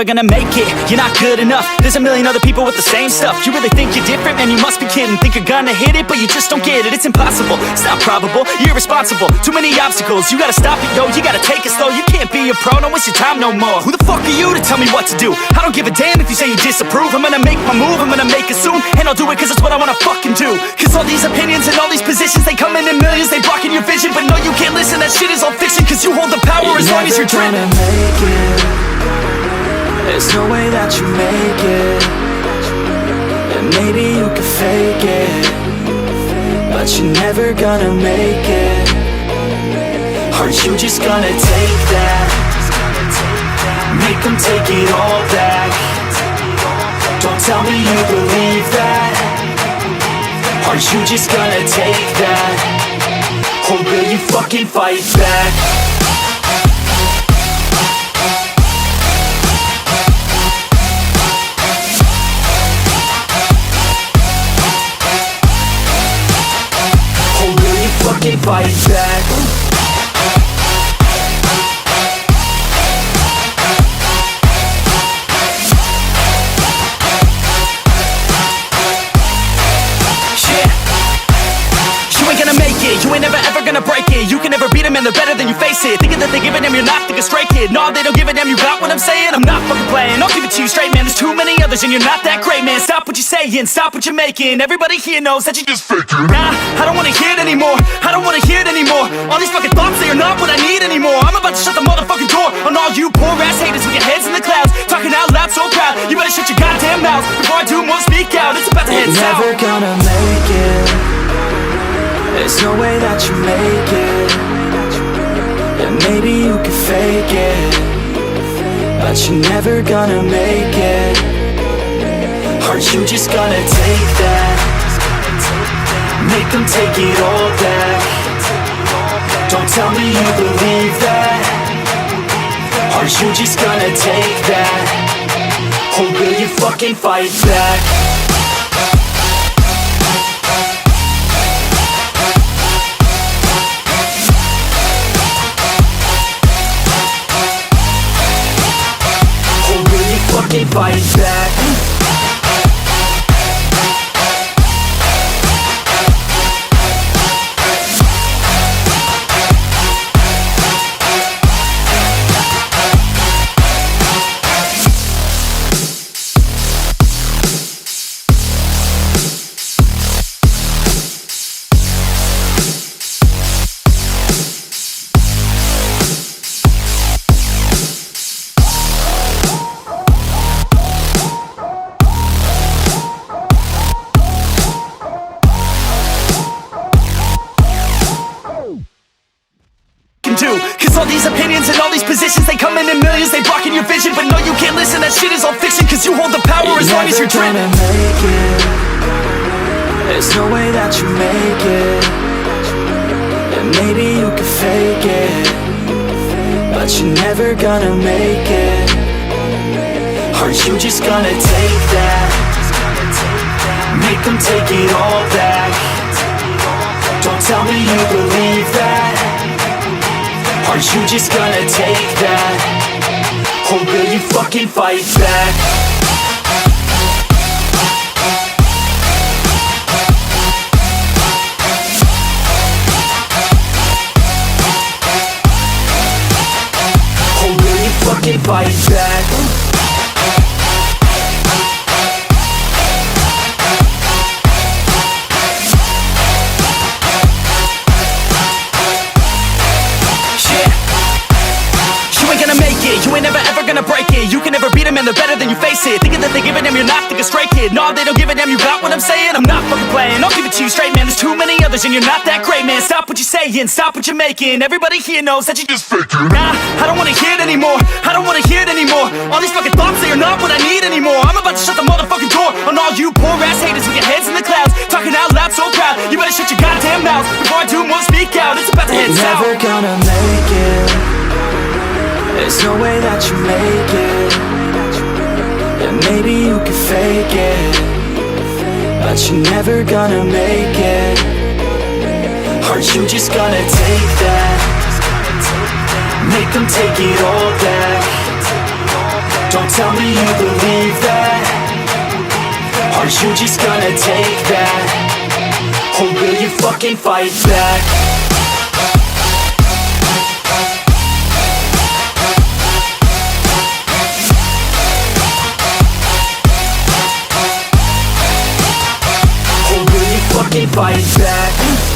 ever gonna make it. You're not good enough, there's a million other people with the same stuff. You really think you're different? Man, you must be kidding. Think you're gonna hit it, but you just don't get it. It's impossible, it's not probable, you're irresponsible. Too many obstacles, you gotta stop it, yo. You gotta take it slow, you can't be a pro. Don't waste your time no more. Who the fuck are you to tell me what to do? I don't give a damn if you say you disapprove. I'm gonna make my move, I'm gonna make it soon. And I'll do it cause it's what I wanna fucking do. Cause all these opinions and all these positions, they come in millions, they blocking your vision. But no, you can't listen, that shit is all fiction. Cause you hold the power as long as you're driven. You're never gonna make it. There's no way that you make it. And maybe you could fake it, but you're never gonna make it. Are you just gonna take that? Make them take it all back. Don't tell me you believe that. Are you just gonna take that? Or will you fucking fight back? Fucking fight back. You ain't never ever gonna break it. You can never beat them and they're better than you face it. Thinking that they give a damn, you're not, think a straight kid. No, they don't give a damn, you got what I'm saying? I'm not fucking playing, I'll give it to you straight, man. There's too many others and you're not that great, man. Stop what you're saying, stop what you're making. Everybody here knows that you just faking. Nah, I don't wanna hear it anymore, I don't wanna hear it anymore. All these fucking thoughts, they are not what I need anymore. I'm about to shut the motherfucking door on all you poor ass haters with your heads in the clouds, talking out loud so proud. You better shut your goddamn mouth before I do more, speak out. It's about to head south. You're never gonna make it. There's no way that you make it. And maybe you could fake it, but you're never gonna make it. Are you just gonna take that? Make them take it all back. Don't tell me you believe that. Are you just gonna take that? Or will you fucking fight back? Fight back. Cause all these opinions and all these positions, they come in millions, they blocking your vision. But no, you can't listen, that shit is all fiction. Cause you hold the power as long as you're driven. You're never gonna make it. There's no way that you make it. And maybe you could fake it, but you're never gonna make it. Are you just gonna take that? Make them take it all back. Don't tell me you believe that. Are you just gonna take that? Or will you fucking fight back? Or will you fucking fight back? You ain't never ever gonna break it. You can never beat them and they're better than you face it. Thinking that they give a damn, you're not, think a straight kid. No, they don't give a damn, you got what I'm saying? I'm not fucking playing, I'll give it to you straight, man. There's too many others and you're not that great, man. Stop what you're saying, stop what you're making. Everybody here knows that you just faking. Nah, I don't wanna hear it anymore, I don't wanna hear it anymore. All these fucking thoughts, they are not what I need anymore. I'm about to shut the motherfucking door on all you poor ass haters with your heads in the clouds, talking out loud so proud. You better shut your goddamn mouth before I do more, speak out. It's about to head south. You're never gonna make it. There's no way that you make it. And maybe you could fake it, but you're never gonna make it. Are you just gonna take that? Make them take it all back. Don't tell me you believe that. Are you just gonna take that? Or will you fucking fight back? Or will you fucking fight back?